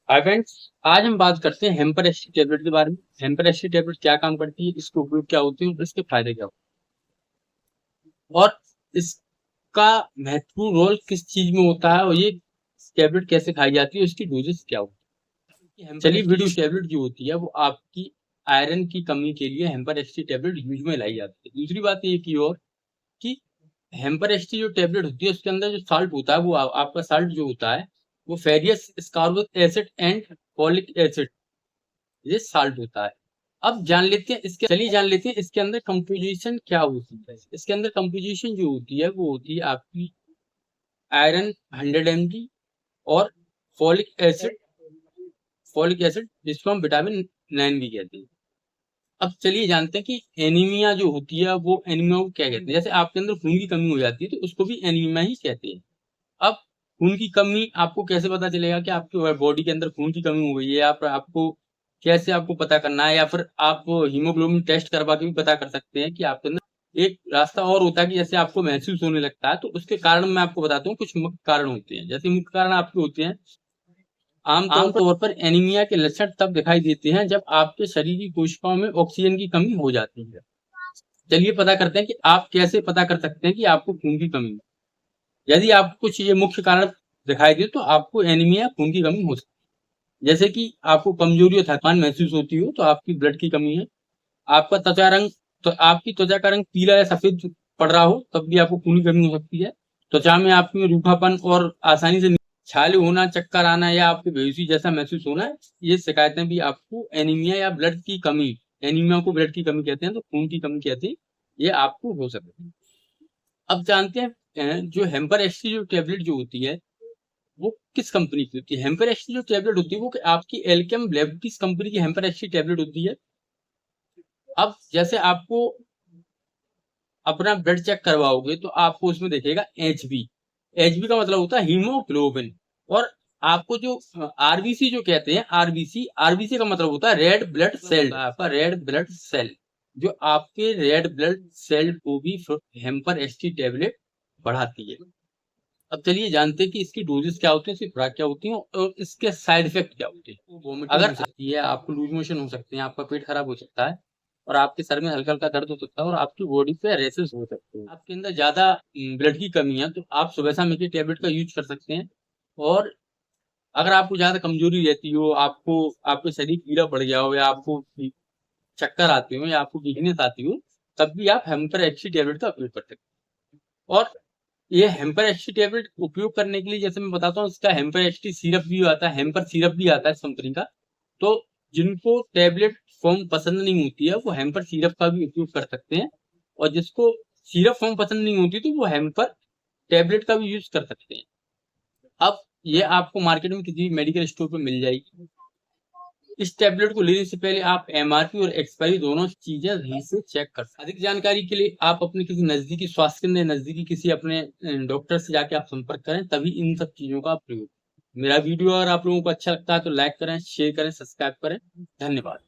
Hi friends. आज हम बात करते हैं हेम्पर एसटी टैबलेट के बारे में। हेम्पर एसटी टैबलेट क्या काम करती है, इसके उपयोग क्या होते हैं और इसके फायदे क्या होते हैं और इसका महत्वपूर्ण रोल किस चीज में होता है और ये टैबलेट कैसे खाई जाती है, इसकी डोजेस क्या होती है। चलिए, वीडियो टैबलेट जो होती है वो आपकी आयरन की कमी के लिए हेम्पर एसटी टैबलेट यूज में लाई जाती है। दूसरी बात ये की और कि हेम्पर एसटी जो टैबलेट होती है उसके अंदर जो साल्ट होता है वो आपका साल्ट जो होता है वो ferrous ascorbic acid and folic acid, ये साल्ट होता है। अब जान लेते हैं इसके चलिए जान लेते हैं इसके अंदर कंपोजिशन क्या होती है। इसके अंदर कंपोजिशन जो होती है वो होती है आपकी आयरन 100 mg और फॉलिक एसिड जिसको हम विटामिन 9 भी कहते हैं। अब चलिए जानते हैं कि एनीमिया जो होती है वो एनीमिया को क्या कहते हैं। जैसे आपके अंदर खून की कमी हो जाती है तो उसको भी एनीमिया ही कहते हैं। अब खून की कमी आपको कैसे पता चलेगा कि आपके बॉडी के अंदर खून की कमी हो गई है, या फिर आपको कैसे आपको पता करना है, या फिर आप हीमोग्लोबिन टेस्ट करवा के भी पता कर सकते हैं कि आपके अंदर एक रास्ता और होता है कि जैसे आपको महसूस होने लगता है तो उसके कारण मैं आपको बताता हूँ। कुछ मुख्य कारण होते हैं। जैसे मुख्य कारण आपके होते हैं, आमतौर पर एनीमिया के लक्षण तब दिखाई देते हैं जब आपके शरीर की कोशिकाओं में ऑक्सीजन की कमी हो जाती है। चलिए पता करते हैं कि आप कैसे पता कर सकते हैं कि आपको खून की कमी है। यदि आपको कुछ ये मुख्य कारण दिखाई दे तो आपको एनीमिया खून की कमी हो सकती है। जैसे कि आपको कमजोरी और थकान महसूस होती हो तो आपकी ब्लड की कमी है। आपका त्वचा रंग तो आपकी त्वचा का रंग पीला या सफेद पड़ रहा हो तब भी आपको खून की कमी हो सकती है। त्वचा में आपकी रूखापन और आसानी से छाले होना, चक्कर आना या आपको बेहोशी जैसा महसूस होना, ये शिकायतें भी आपको एनीमिया या ब्लड की कमी, एनीमिया को ब्लड की कमी कहते हैं तो खून की कमी कहते हैं, ये आपको हो सकती है। अब जानते हैं जो हेम्पर एक्सटी जो टैबलेट जो होती है वो किस कंपनी की होती है। हेम्पर एक्सटी जो टैबलेट होती है वो आपकी एल्केम लेबोरेटरीज कंपनी की हेम्पर एक्सटी टैबलेट होती है। अब जैसे आपको अपना ब्लड चेक करवाओगे तो आपको उसमें देखेगा एचबी। एचबी का मतलब होता है हीमोग्लोबिन। और आपको जो आरबीसी जो कहते हैं, आरबीसी आरबीसी का मतलब होता है रेड ब्लड सेल। आपका रेड ब्लड सेल, जो आपके रेड ब्लड सेल को भी हेम्पर एसटी टैबलेट बढ़ाती है। अब चलिए जानते हैं कि इसकी डोजेस क्या होती है, इसकी खुराक क्या होती है और इसके साइड इफेक्ट क्या होते हैं। वोमिटिंग अगर हो सकती है, आपको लूज मोशन हो सकते हैं, आपका पेट खराब हो सकता है और आपके सर में हल्का हल्का दर्द हो सकता है और आपकी बॉडी पे रेसेस हो सकते हैं। आपके अंदर ज्यादा ब्लड की कमी है तो आप सुबह शाम एक टेबलेट का यूज कर सकते हैं। और अगर आपको ज्यादा कमजोरी रहती हो, आपको आपके शरीर पीला पड़ गया हो, या आपको चक्कर आते हो, या आपको वीकनेस आती हो, तब भी आप हेम्पर एक्सी टेबलेट का उपयोग कर सकते हैं। और ये हेम्पर एचटी टैबलेट उपयोग करने के लिए जैसे मैं बताता हूँ, इसका हेम्पर एचटी सिरप भी आता है, हेम्पर सिरप भी आता है इस कंपनी का। तो जिनको टैबलेट फॉर्म पसंद नहीं होती है वो हेम्पर सिरप का भी उपयोग कर सकते हैं, और जिसको सिरप फॉर्म पसंद नहीं होती तो वो हेम्पर टैबलेट का भी यूज कर सकते हैं। अब ये आपको मार्केट में किसी मेडिकल स्टोर पर मिल जाएगी। इस टैबलेट को लेने से पहले आप एमआरपी और एक्सपायरी दोनों चीजें सही से चेक कर सकते हैं। अधिक जानकारी के लिए आप अपने किसी नजदीकी स्वास्थ्य केंद्र, नजदीकी किसी अपने डॉक्टर से जाके आप संपर्क करें, तभी इन सब चीजों का प्रयोग। मेरा वीडियो अगर आप लोगों को अच्छा लगता है तो लाइक करें, शेयर करें, सब्सक्राइब करें। धन्यवाद।